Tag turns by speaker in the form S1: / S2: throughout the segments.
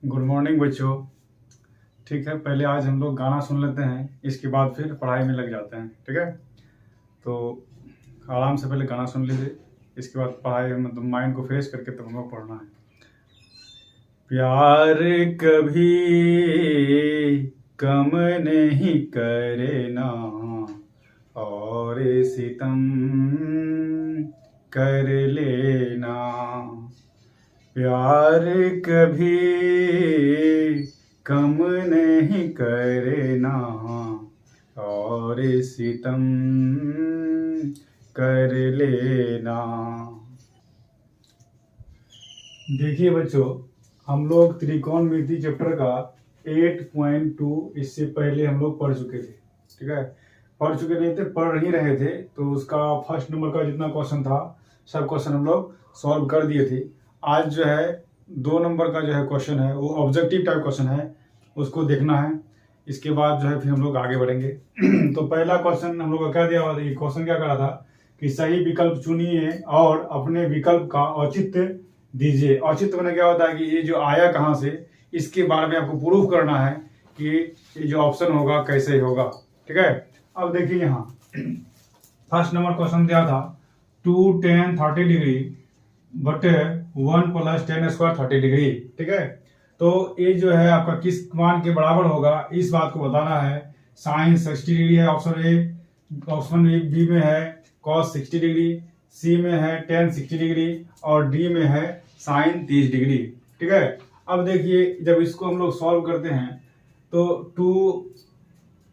S1: Good morning बच्चों। ठीक है, पहले आज हम लोग गाना सुन लेते हैं, इसके बाद फिर पढ़ाई में लग जाते हैं। ठीक है, तो आराम से पहले गाना सुन लीजिए, इसके बाद पढ़ाई मतलब माइंड को फ्रेश करके तब हम लोग पढ़ना है। प्यार कभी कम नहीं करे ना, और सितम कर लेना। प्यार कभी कम नहीं करे ना, और सितम कर लेना। देखिए बच्चों, हम लोग त्रिकोणमिति चैप्टर का 8.2 इससे पहले हम लोग पढ़ चुके थे। ठीक है, पढ़ चुके नहीं थे, पढ़ ही रहे थे, तो उसका फर्स्ट नंबर का जितना क्वेश्चन था सब क्वेश्चन हम लोग सॉल्व कर दिए थे। आज जो है 2 नंबर का जो है क्वेश्चन है, वो ऑब्जेक्टिव टाइप क्वेश्चन है, उसको देखना है। इसके बाद जो है फिर हम लोग आगे बढ़ेंगे। तो पहला क्वेश्चन हम लोग का क्या दिया हुआ था, ये क्वेश्चन क्या करा था कि सही विकल्प चुनिए और अपने विकल्प का औचित्य दीजिए। औचित्य मैंने क्या होता है कि ये जो आया कहाँ से, इसके बारे में आपको प्रूफ करना है कि ये जो ऑप्शन होगा कैसे होगा। ठीक है, अब देखिए यहाँ फर्स्ट नंबर क्वेश्चन दिया था 2 tan 30 डिग्री बटे 1 + tan स्क्वायर 30 डिग्री। ठीक है, तो ये जो है आपका किस मान के बराबर होगा, इस बात को बताना है। साइन 60 डिग्री है ऑप्शन ए, ऑप्शन बी में है cos 60 डिग्री, सी में है tan 60 डिग्री और डी में है साइन 30 डिग्री। ठीक है, अब देखिए जब इसको हम लोग सॉल्व करते हैं तो 2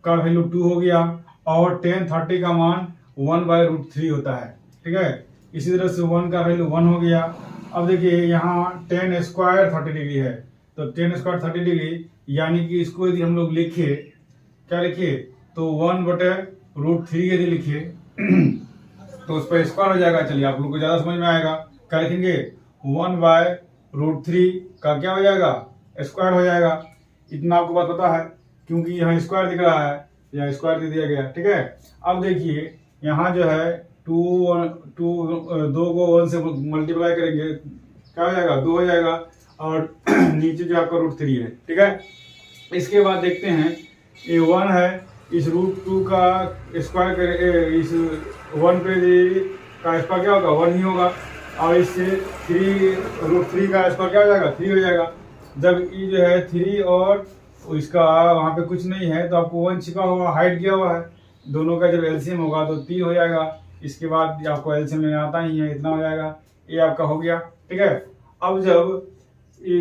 S1: का वैल्यू 2 हो गया और tan 30 का मान 1/√3 होता है। ठीक है, इसी तरह से 1 का वैल्यू 1 हो गया। अब देखिए यहाँ tan स्क्वायर 30 डिग्री है, तो tan स्क्वायर 30 डिग्री यानी कि इसको यदि हम लोग लिखे, क्या लिखिए, तो 1/√3 यदि लिखिए तो उस पर स्क्वायर हो जाएगा। चलिए आप लोग को ज्यादा समझ में आएगा, क्या लिखेंगे, 1/√3 का क्या हो जाएगा, स्क्वायर हो जाएगा। इतना आपको बात पता है क्योंकि यहाँ स्क्वायर दिख रहा है, यहाँ स्क्वायर दे दिया गया। ठीक है, अब देखिए यहाँ जो है 2 को 1 से मल्टीप्लाई करेंगे, क्या हो जाएगा, 2 हो जाएगा और नीचे जो आपका √3 है। ठीक है, इसके बाद देखते हैं ये 1 है, इस √2 का स्क्वायर करें, इस 1 पे का स्क्वायर क्या होगा, 1 ही होगा, और इससे 3 का स्क्वायर क्या हो जाएगा, 3 हो जाएगा। जब ये जो है 3 और इसका वहाँ पे कुछ नहीं है तो आपको 1 छिपा हुआ, हाइड किया हुआ है, दोनों का जब एलसीएम होगा तो 3 हो जाएगा। इसके बाद आपको एलसीएम में आता ही है, इतना हो जाएगा, ये आपका हो गया। ठीक है, अब जब ये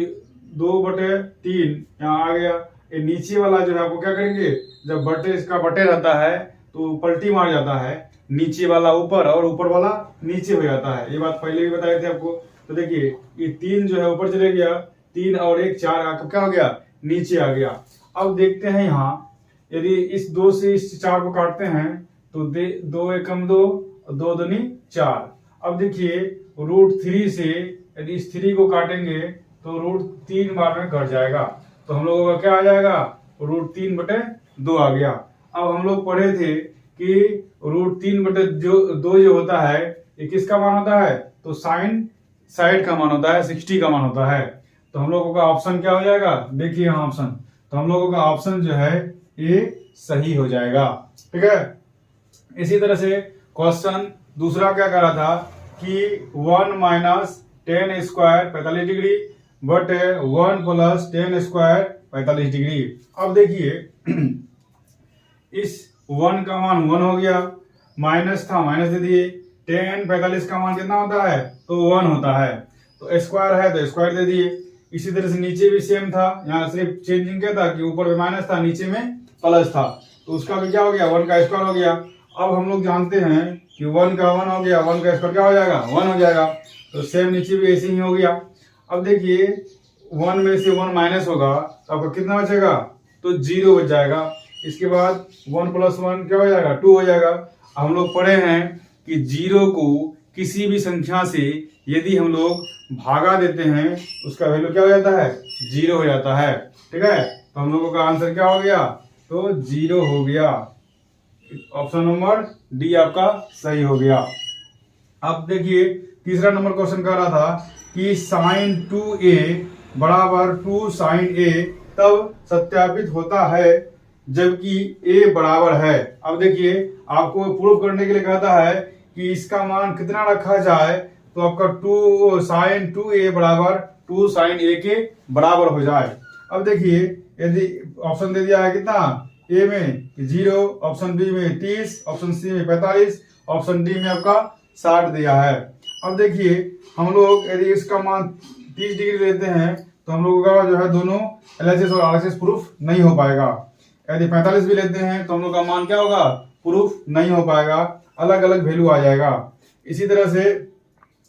S1: 2/3 यहाँ आ गया, ये नीचे वाला जो है आपको क्या करेंगे, जब बटे इसका बटे रहता है तो पलटी मार जाता है, नीचे वाला ऊपर और ऊपर वाला नीचे हो जाता है। ये बात पहले भी बताए थे आपको। तो देखिए ये 3 जो है ऊपर चले गया, 3 और 1 4 आपका क्या हो गया, नीचे आ गया। अब देखते हैं यहाँ यदि इस 2 से इस 4 को काटते हैं तो 2 एकम 2, 2 दूनी 4। अब देखिए √3 से यदि इस 3 को काटेंगे तो √3 बार में घट जाएगा, तो हम लोगों का क्या आ जाएगा, √3/2 आ गया। अब हम लोग पढ़े थे कि √3/2 जो होता है ये किसका मान होता है, तो साइन साइड का मान होता है, 60 का मान होता है। तो हम लोगों का ऑप्शन क्या हो जाएगा, देखिए यहाँ ऑप्शन, तो हम लोगों का ऑप्शन जो है ये सही हो जाएगा। ठीक है, इसी तरह से क्वेश्चन दूसरा क्या कर रहा था कि 1 - tan स्क्वायर 45 डिग्री बटे 1 + tan स्क्वायर 45 डिग्री। अब देखिए इस 1 का मान 1 हो गया, माइनस था माइनस दे दिए, tan 45 का मान कितना होता है, तो 1 होता है, तो स्क्वायर है तो स्क्वायर दे दिए। इसी तरह से नीचे भी सेम था, यहाँ सिर्फ चेंजिंग क्या था कि ऊपर में माइनस था नीचे में प्लस था, तो उसका भी क्या हो गया, 1 का स्क्वायर हो गया। अब हम लोग जानते हैं कि 1 का 1 हो गया, 1 का स्क्वायर क्या हो जाएगा, 1 हो जाएगा, तो सेम नीचे भी ऐसे ही हो गया। अब देखिए 1 में से 1 माइनस होगा तो आपका कितना बचेगा, तो 0 बच जाएगा। इसके बाद 1 + 1 क्या हो जाएगा, 2 हो जाएगा। हम लोग पढ़े हैं कि 0 को किसी भी संख्या से यदि हम लोग भागा देते हैं उसका वैल्यू क्या हो जाता है, 0 हो जाता है। ठीक है, तो हम लोगों का आंसर क्या हो गया, तो 0 हो गया। ऑप्शन नंबर डी आपका सही हो गया। अब देखिए तीसरा नंबर क्वेश्चन कह रहा था कि sin 2a बराबर 2 साइन ए तब सत्यापित होता है जबकि ए बराबर है। अब देखिए आपको प्रूव करने के लिए कहता है कि इसका मान कितना रखा जाए तो आपका 2 साइन 2a बराबर 2 साइन ए के बराबर हो जाए। अब देखिए यदि ऑप्शन दे दिया है कितना, ए में 0, ऑप्शन बी में 30, ऑप्शन सी में 45, ऑप्शन डी में आपका 60 दिया है। अब देखिए हम लोग यदि इसका मान 30 डिग्री लेते हैं तो हम लोगों का जो है दोनों एलएचएस और आरएचएस प्रूफ नहीं हो पाएगा। यदि 45 भी लेते हैं तो हम लोग का मान क्या होगा, प्रूफ नहीं हो पाएगा, अलग अलग वैल्यू आ जाएगा। इसी तरह से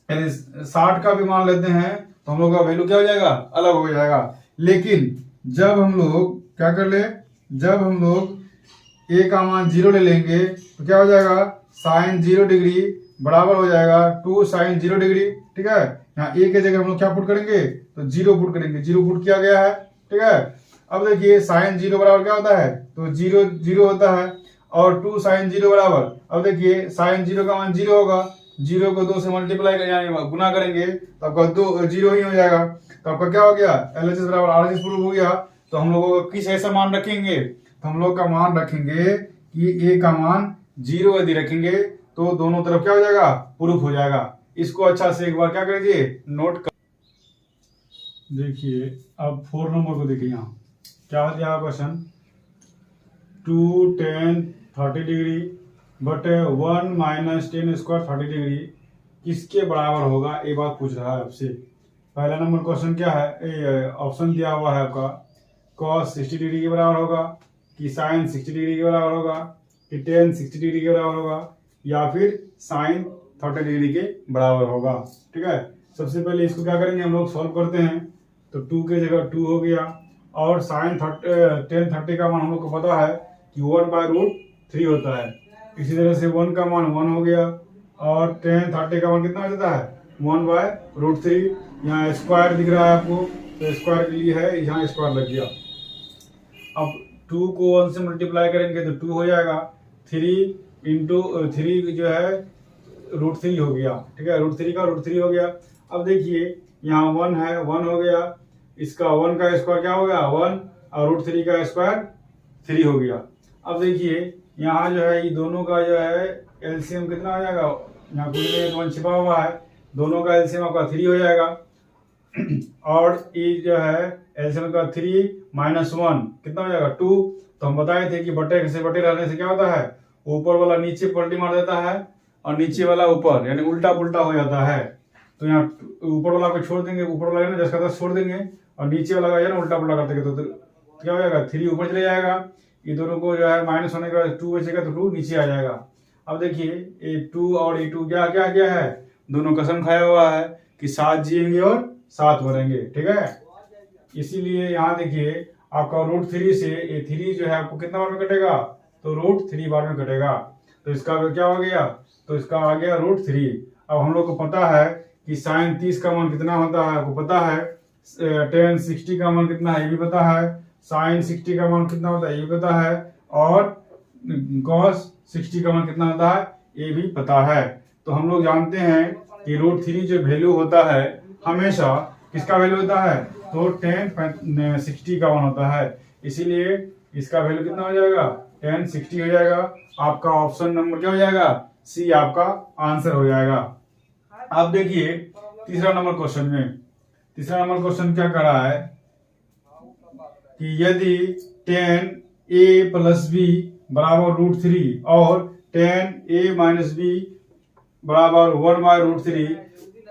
S1: यदि 60 का भी मान लेते हैं तो हम लोग का वैल्यू क्या हो जाएगा, अलग हो जाएगा। लेकिन जब हम लोग क्या कर ले, जब हम लोग ए का मान 0 ले लेंगे तो क्या हो जाएगा, साइन 0 डिग्री बराबर हो जाएगा 2 साइन 0 डिग्री। ठीक है, यहाँ ए के जगह हम लोग क्या पुट करेंगे तो 0 पुट करेंगे, 0 पुट किया गया है। ठीक है, अब देखिए साइन 0 बराबर क्या होता है तो 0 0 होता है और 2 साइन 0 बराबर, अब देखिए साइन 0 का मान 0 होगा, 0 को 2 से मल्टीप्लाई यानी गुना करेंगे तो आपका 2 0 ही हो जाएगा। तो आपका क्या हो गया, एलएचएस बराबर आरएचएस प्रूफ हो गया। तो हम लोगों को किस ऐसा मान रखेंगे, तो हम लोग का मान रखेंगे कि ए का मान 0 यदि रखेंगे तो दोनों तरफ क्या हो जाएगा, प्रूफ हो जाएगा। इसको अच्छा से एक बार क्या करिए, नोट कर। देखिए अब 4 नंबर को देखिए, यहाँ क्या दिया question, 2 10 30 degree but 1 minus 10 square 30 degree किसके बराबर होगा, ये बात पूछ रहा है आपसे। पहला नंबर क्वेश्चन क्या है, ऑप्शन दिया हुआ है आपका, cos 60 डिग्री के बराबर होगा कि साइन 60 डिग्री के बराबर होगा कि tan 60 डिग्री के बराबर होगा या फिर साइन 30 डिग्री के बराबर होगा। ठीक है, सबसे पहले इसको क्या करेंगे, हम लोग सॉल्व करते हैं। तो 2 के जगह 2 हो गया और साइन 10 30 का मान हम लोग को पता है कि 1/√3 होता है। इसी तरह से 1 का मान 1 हो गया और 10 30 का मान कितना हो जाता है 1/√3। यहाँ स्क्वायर दिख रहा है आपको तो स्क्वायर के लिए है, यहाँ स्क्वायर लग गया। अब 2 को 1 से मल्टीप्लाई करेंगे तो 2 हो जाएगा, 3 इंटू 3 जो है √3 हो गया। ठीक है, √3 का √3 हो गया। अब देखिए यहाँ 1 है, 1 हो गया, इसका 1 का स्क्वायर क्या हो गया 1 और √3 का स्क्वायर 3 हो गया। अब देखिए यहाँ जो है ये दोनों का जो है एलसीएम कितना हो जाएगा, यहाँ कुछ में 1 छिपा हुआ है, दोनों का एलसीएम आपका 3 हो जाएगा और ये जो है एलसीएम का 3 माइनस 1 कितना हो जाएगा 2। तो हम बताए थे कि बटे से बटे रहने से क्या होता है, ऊपर वाला नीचे पलटी मार देता है और नीचे वाला ऊपर, यानी उल्टा पुल्टा हो जाता है। तो यहाँ ऊपर वाला को छोड़ देंगे, ऊपर वाला है ना 10 का 10 छोड़ देंगे और नीचे वाला का ना उल्टा पुल्टा कर देंगे तो क्या हो जाएगा 3 ऊपर चले जाएगा। ये दोनों को जो है माइनस होने के बाद 2 बचेगा तो 2 नीचे आ जाएगा। अब देखिए ये 2 और ये 2 क्या क्या क्या है, दोनों कसम खाया हुआ है कि साथ जिएंगे और साथ मरेंगे। ठीक है, इसीलिए यहाँ देखिए आपका √3 से ये 3 जो है आपको कितना बार में कटेगा तो √3 बार में कटेगा। तो इसका क्या हो गया, तो इसका आ गया √3। अब हम लोग को पता है कि साइन 30 का मान कितना होता है, आपको पता है, tan 60 का मान कितना है ये भी पता है, साइन 60 का मान कितना होता है ये भी पता है और cos 60 का मान कितना होता है ये भी पता है। तो हम लोग जानते हैं कि √3 जो वैल्यू होता है हमेशा किसका वैल्यू होता है, तो tan 60 का मान होता है। इसीलिए इसका वैल्यू कितना हो जाएगा tan 60 हो जाएगा। आपका ऑप्शन नंबर क्या हो जाएगा, सी आपका आंसर हो जाएगा। अब देखिए तीसरा नंबर क्वेश्चन में, तीसरा नंबर क्वेश्चन क्या कर रहा है कि यदि tan a प्लस b बराबर √3 और tan a माइनस b बराबर 1/√3,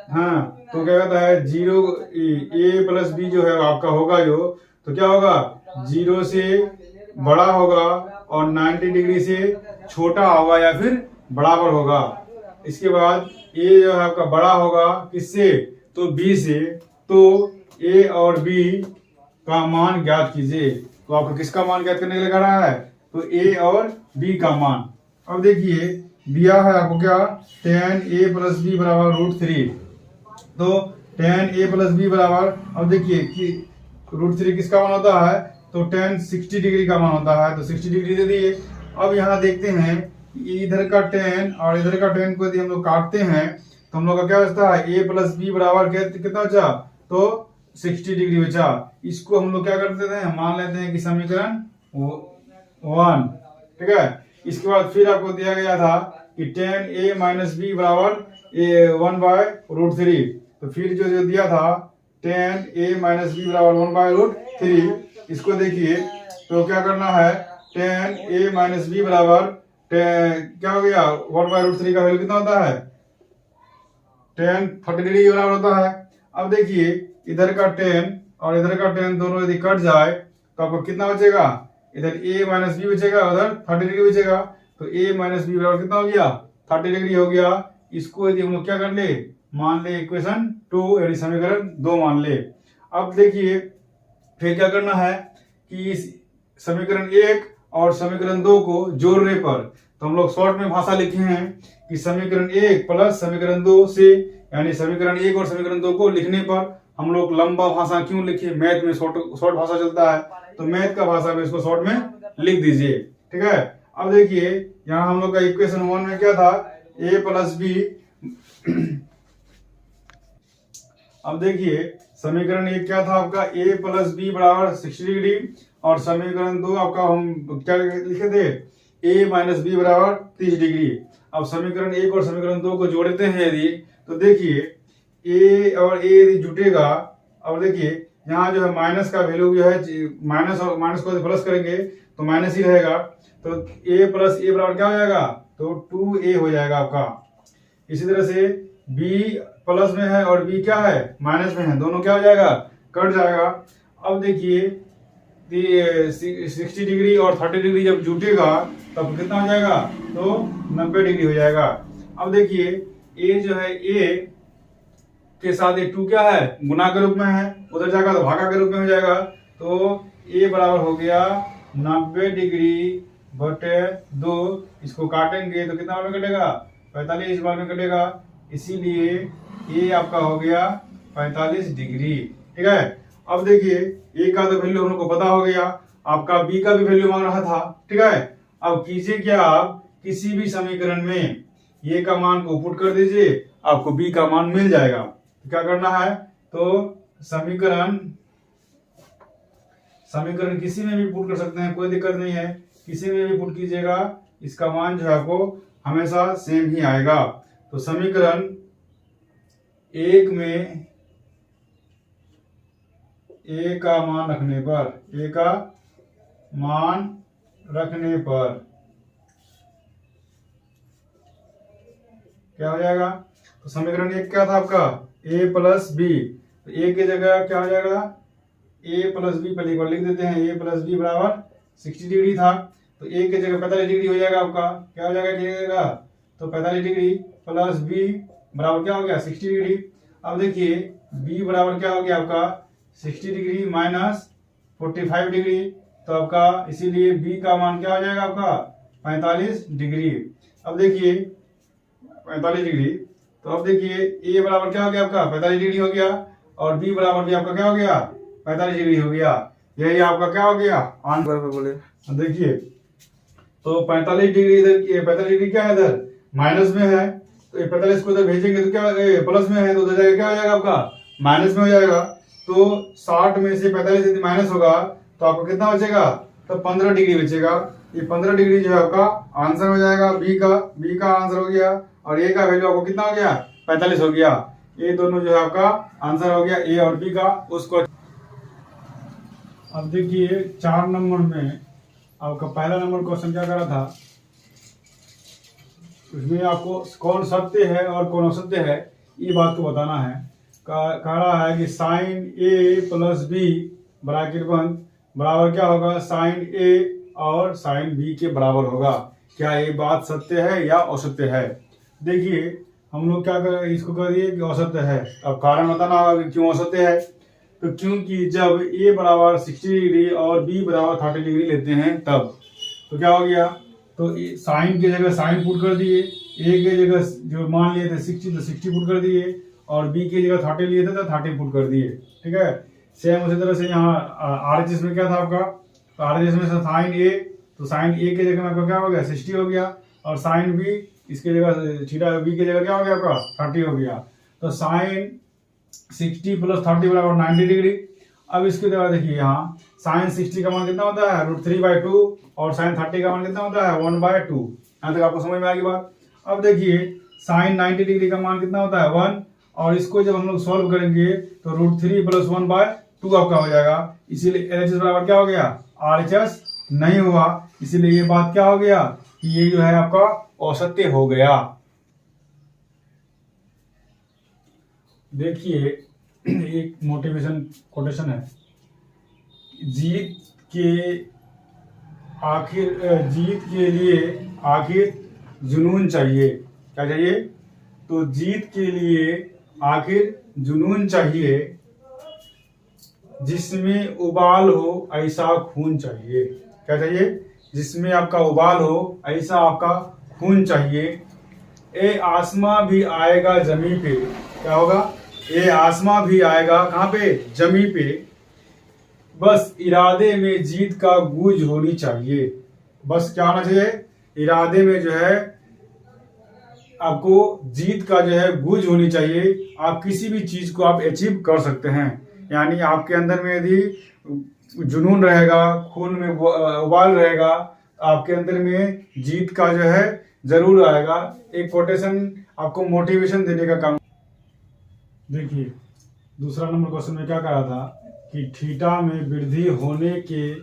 S1: हाँ तो क्या कहता है 0 a प्लस b जो है आपका होगा जो, तो क्या होगा 0 से बड़ा होगा और 90 डिग्री से छोटा होगा या फिर बराबर होगा। इसके बाद a जो है आपका बड़ा होगा किससे, तो b से। तो a और b का मान ज्ञात कीजिए। तो आपको किसका मान ज्ञात करने के लिए कह रहा है, तो a और b का मान। अब देखिए दिया है आपको क्या, tan a प्लस b बराबर √3। तो tan a प्लस b बराबर, अब देखिए कि √3 किसका मान होता है, तो tan 60 डिग्री का मान होता है, तो 60 डिग्री दे दिए। अब यहाँ देखते हैं इधर का tan और इधर का tan को यदि हम लोग काटते हैं तो हम लोग का क्या बचता है a प्लस b बराबर कितना बचा, तो 60 डिग्री बचा। इसको हम लोग क्या करते थे, मान लेते हैं कि समीकरण 1, ठीक है। इसके बाद फिर आपको दिया गया था कि tan a माइनस बी बराबर 1/√3। तो फिर जो दिया था tan a माइनस बी बराबर 1/√3, इसको देखिए तो क्या करना है, tan a माइनस बी बराबर क्या हो गया, 1/√3 का वैल्यू कितना होता है, tan 30 डिग्री के बराबर होता है। अब देखिए इधर का tan और इधर का tan दोनों यदि कट जाए तो आपको कितना बचेगा, इधर a माइनस बी बचेगा, उधर 30 डिग्री बचेगा। तो a माइनस बी बराबर कितना हो गया, 30 डिग्री हो गया। इसको यदि हम लोग क्या कर ले, मान ले इक्वेशन 2 यानी समीकरण 2 मान ले। अब देखिए फिर क्या करना है कि इस समीकरण 1 और समीकरण 2 को जोड़ने पर, तो हम लोग शॉर्ट में भाषा लिखे हैं कि समीकरण 1 प्लस समीकरण 2 से, यानी समीकरण 1 और समीकरण 2 को लिखने पर हम लोग लंबा भाषा क्यों लिखे, मैथ में शॉर्ट भाषा चलता है, तो मैथ का भाषा में इसको शॉर्ट में लिख दीजिए, ठीक है। अब देखिए यहाँ हम लोग का इक्वेशन 1 में क्या था, a प्लस बी। अब देखिए समीकरण 1 क्या था आपका, a प्लस बी बराबर 60 डिग्री, और समीकरण 2 आपका हम क्या लिखे थे, a माइनस बी बराबर 30 डिग्री। अब समीकरण 1 और समीकरण 2 को जोड़ते हैं यदि, तो देखिए a और a यदि जुटेगा, अब देखिए यहाँ जो है माइनस का वैल्यू जो है, माइनस और माइनस को प्लस करेंगे तो माइनस ही रहेगा। तो a प्लस a बराबर क्या हो जाएगा, तो 2a हो जाएगा आपका। इसी तरह से b प्लस में है और b क्या है, माइनस में है, दोनों क्या हो जाएगा, कट जाएगा। अब देखिए 60 डिग्री और 30 डिग्री जब जुटेगा तब कितना हो जाएगा, तो 90 डिग्री हो जाएगा। अब देखिए a जो है, a के साथ ये 2 क्या है, गुना के रूप में है, उधर जाएगा तो भागा के रूप में हो जाएगा। तो a बराबर हो गया 90 डिग्री बटे 2, इसको काटेंगे तो कितना बार में कटेगा, 45 बार में कटेगा, इसीलिए a आपका हो गया 45 डिग्री, ठीक है। अब देखिए a का तो वैल्यू हम लोग को पता हो गया, आपका b का भी वैल्यू मांग रहा था, ठीक है। अब कीजिए क्या, आप किसी भी समीकरण में a का मान को पुट कर दीजिए, आपको b का मान मिल जाएगा। तो क्या करना है, तो समीकरण किसी में भी पुट कर सकते हैं, कोई दिक्कत नहीं है, किसी में भी पुट कीजिएगा, इसका मान जो है आपको हमेशा सेम ही आएगा। तो समीकरण 1 में a का मान रखने पर क्या हो जाएगा, तो समीकरण 1 क्या था आपका, a प्लस बी, तो a की जगह क्या हो जाएगा, a प्लस बी, पहले एक बार लिख देते हैं, a प्लस बी बराबर 60 डिग्री था, तो a की जगह 45 डिग्री हो जाएगा आपका, क्या हो जाएगा, तो 45 डिग्री प्लस b बराबर क्या हो गया, 60 डिग्री। अब देखिए b बराबर क्या हो गया आपका, 60 डिग्री माइनस 45 डिग्री, तो आपका इसीलिए b का मान क्या हो जाएगा आपका, 45 डिग्री। अब देखिए 45 डिग्री, तो अब देखिए a बराबर क्या हो गया आपका, 45 डिग्री हो गया, और b बराबर भी आपका क्या हो गया, 45 डिग्री हो गया। यही आपका क्या हो गया आंसर पे बोले। देखिए तो 45 डिग्री इधर, 45 डिग्री क्या है इधर माइनस में है, तो 45 को इधर भेजेंगे तो क्या प्लस में है, तो उधर जाएगा क्या हो जाएगा आपका, माइनस में हो जाएगा। तो 60 में से 45 यदि माइनस होगा तो आपको कितना बचेगा, तो 15 डिग्री बचेगा। ये 15 डिग्री जो है आपका आंसर हो जाएगा, बी का आंसर हो गया, और ए का वैल्यू आपको कितना हो गया, 45 हो गया। ये दोनों जो है आपका आंसर हो गया ए और बी का, उसको। अब देखिए 4 नंबर में आपका पहला नंबर क्वेश्चन क्या करा था, उसमें आपको कौन सत्य है और कौन असत्य है ये बात को बताना है। कह रहा है कि साइन ए प्लस बी ब्रैकेट बंद बराबर क्या होगा, साइन ए और साइन बी के बराबर होगा। क्या ये बात सत्य है या असत्य है। देखिए हम लोग क्या कर इसको कर दिए कि असत्य है। अब कारण बताना होगा कि क्यों असत्य है। तो क्योंकि जब a बराबर 60 डिग्री और b बराबर 30 डिग्री लेते हैं तब तो क्या हो गया, तो साइन की जगह साइन पुट कर दिए, a की जगह जो मान लिए थे 60 तो 60 पुट कर दिए, और b की जगह 30 लिए थे तो 30 पुट कर दिए। ठीक है, सेम उसी तरह से यहाँ RHS में क्या था आपका, तो RHS में साइन a, तो साइन a की जगह में आपका क्या हो गया 60 हो गया, और साइन b इसकी जगह थीटा b की जगह क्या हो गया आपका 30 हो गया। तो साइन 60 + 30 बराबर 90 डिग्री। अब इसके बाद देखिए यहाँ साइन 60 का मान कितना होता है √3/2 और साइन 30 का मान कितना होता है 1/2। यहाँ तक आपको समझ में आ गई बात। अब देखिए साइन 90 डिग्री का मान कितना होता है 1, और इसको जब हम लोग सॉल्व करेंगे तो √3 + 1/2 आपका हो जाएगा। इसीलिए LHS बराबर क्या हो गया RHS नहीं हुआ, इसीलिए ये बात क्या हो गया कि ये जो है आपका औसत्य हो गया। देखिए एक मोटिवेशन कोटेशन है, जीत के लिए आखिर जुनून चाहिए। क्या चाहिए? तो जीत के लिए आखिर जुनून चाहिए, जिसमें उबाल हो ऐसा खून चाहिए। क्या चाहिए? जिसमें आपका उबाल हो ऐसा आपका खून चाहिए। ए आसमां भी आएगा जमी पे। क्या होगा? ए आसमां भी आएगा कहाँ पे? जमी पे। बस इरादे में जीत का गूंज होनी चाहिए। बस क्या होना चाहिए? इरादे में जो है आपको जीत का जो है गूंज होनी चाहिए। आप किसी भी चीज को आप अचीव कर सकते हैं। यानी आपके अंदर में यदि जुनून रहेगा, खून में उबाल रहेगा, आपके अंदर में जीत का जो है जरूर आएगा। एक कोटेशन आपको मोटिवेशन देने का काम। देखिए दूसरा नंबर क्वेश्चन में क्या कहा था कि थीटा में वृद्धि होने के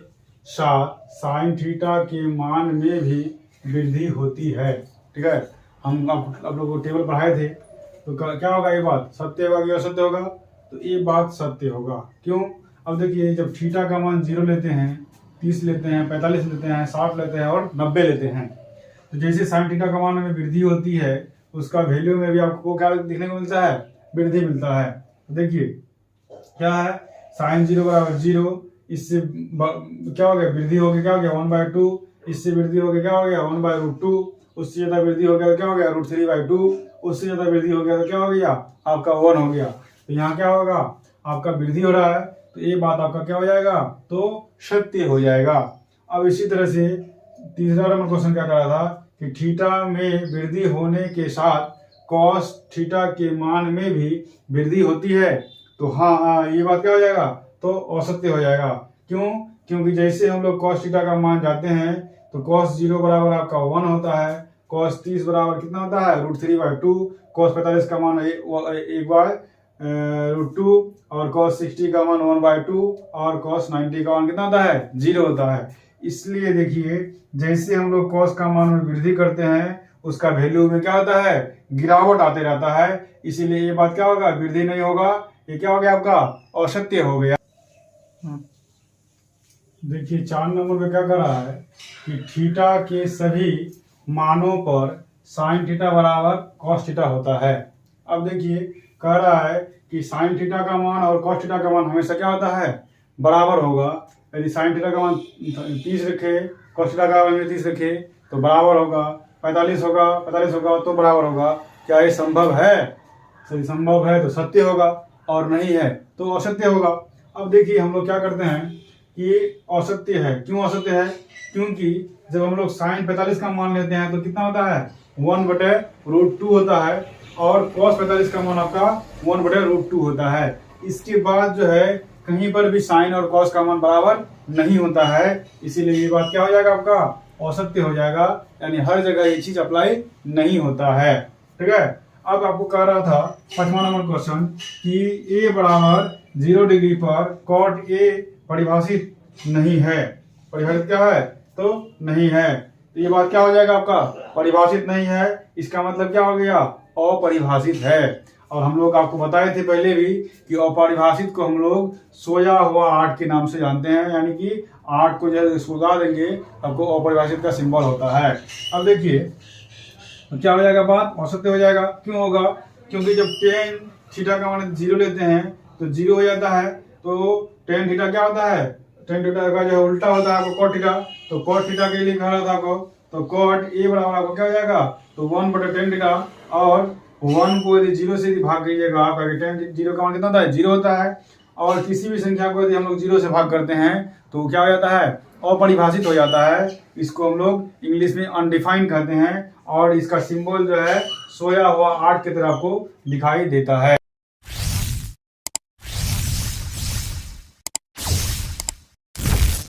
S1: साथ साइन थीटा के मान में भी वृद्धि होती है। ठीक है, हम आप लोगों को टेबल पढ़ाए थे, तो क्या होगा? ये बात सत्य होगा कि असत्य होगा? तो ये बात सत्य होगा। क्यों? अब देखिए जब थीटा का मान 0 लेते हैं, 30 लेते हैं, 45 लेते हैं, 60 लेते हैं और 90 लेते हैं, तो जैसे साइन थीटा का मान में वृद्धि होती है, उसका वैल्यू में भी आपको क्या दिखने को मिलता है? वृद्धि मिलता है। तो देखिए क्या है, साइन 0 बराबर 0, इससे क्या हो गया? वृद्धि हो गया, क्या हो गया? 1/2। इससे वृद्धि हो गया, क्या हो गया? 1/√2। उससे ज्यादा वृद्धि हो गया तो क्या हो गया? √3/2। उससे ज्यादा वृद्धि हो गया तो क्या हो गया? आपका 1 हो गया। तो यहाँ क्या होगा? आपका वृद्धि हो रहा है, तो ये बात आपका क्या हो जाएगा? तो सत्य हो जाएगा। अब इसी तरह से तीसरा नंबर क्वेश्चन क्या कर रहा था कि थीटा में वृद्धि होने के साथ कॉस थीटा के मान में भी वृद्धि होती है। तो हाँ, ये बात क्या हो जाएगा? तो असत्य हो जाएगा। क्यों? क्योंकि जैसे हम लोग कॉस थीटा का मान जाते हैं तो कॉस 0 बराबर आपका 1 होता है, कॉस 30 बराबर कितना होता है? √3/2, कॉस 45 का मान 1/√2 और कॉस 60 का मान 1/2 और कॉस 90 का मान कितना होता है? 0 होता है। इसलिए देखिए जैसे हम लोग कॉस का मान में वृद्धि करते हैं, उसका वैल्यू में क्या होता है? गिरावट आते रहता है। इसीलिए ये बात क्या होगा? वृद्धि नहीं होगा। ये क्या हो गया? आपका असत्य हो गया। देखिए 4 नंबर पे क्या कर रहा है कि थीटा के सभी मानों पर साइन थीटा बराबर कॉस थीटा होता है। अब देखिए कह रहा है कि साइन थीटा का मान और कॉस थीटा का मान हमेशा क्या होता है? बराबर होगा। यदि साइन थीटा का मान 30 रखे, कॉस थीटा का मान 30 रखे तो बराबर होगा। 45 होगा तो बराबर होगा। क्या ये संभव है? यदि संभव है तो सत्य होगा, और नहीं है तो असत्य होगा। अब देखिए हम लोग क्या करते हैं कि ये असत्य है। क्यों असत्य है? क्योंकि जब हम लोग साइन 45 का मान लेते हैं तो कितना होता है? 1/√2 होता है, और cos 45 का मान आपका 1/√2 होता है। इसके बाद जो है कहीं पर भी साइन और cos का मान बराबर नहीं होता है। इसीलिए ये बात क्या हो जाएगा? आपका असत्य हो जाएगा। यानी हर जगह ये चीज अप्लाई नहीं होता है। ठीक है, अब आपको कह रहा था 5वां नंबर क्वेश्चन कि a बराबर 0 डिग्री पर cot A परिभाषित नहीं है। परिभाषित क्या है? तो नहीं है। तो ये बात क्या हो जाएगा? आपका परिभाषित नहीं है। इसका मतलब क्या हो गया? अपरिभाषित है। और हम लोग आपको बताए थे पहले भी कि अपरिभाषित को हम लोग सोया हुआ 8 के नाम से जानते हैं। यानी कि 8 को जब सुलगा देंगे आपको अपरिभाषित का सिंबल होता है। अब देखिए तो क्या हो जाएगा? बात असत्य हो जाएगा। क्यों होगा? क्योंकि जब टेन थीटा का मान 0 लेते हैं तो 0 हो जाता है। तो टेन थीटा क्या होता है? टेन थीटा का जो उल्टा होता है आपको कॉट थीटा। तो कॉट थीटा के लिए कह रहा था आपको, तो कॉट ए बराबर आपको क्या हो जाएगा? तो 1/10 थीटा, और 1 को यदि 0 से भाग कीजिएगा आपका 10 0 का मान कितना होता है? 0 होता है। और किसी भी संख्या को यदि हम लोग 0 से भाग करते हैं तो क्या हो जाता है? अपरिभाषित हो जाता है। इसको हम लोग इंग्लिश में अनडिफाइंड कहते हैं, और इसका सिंबल जो है सोया हुआ 8 की तरह आपको दिखाई देता है।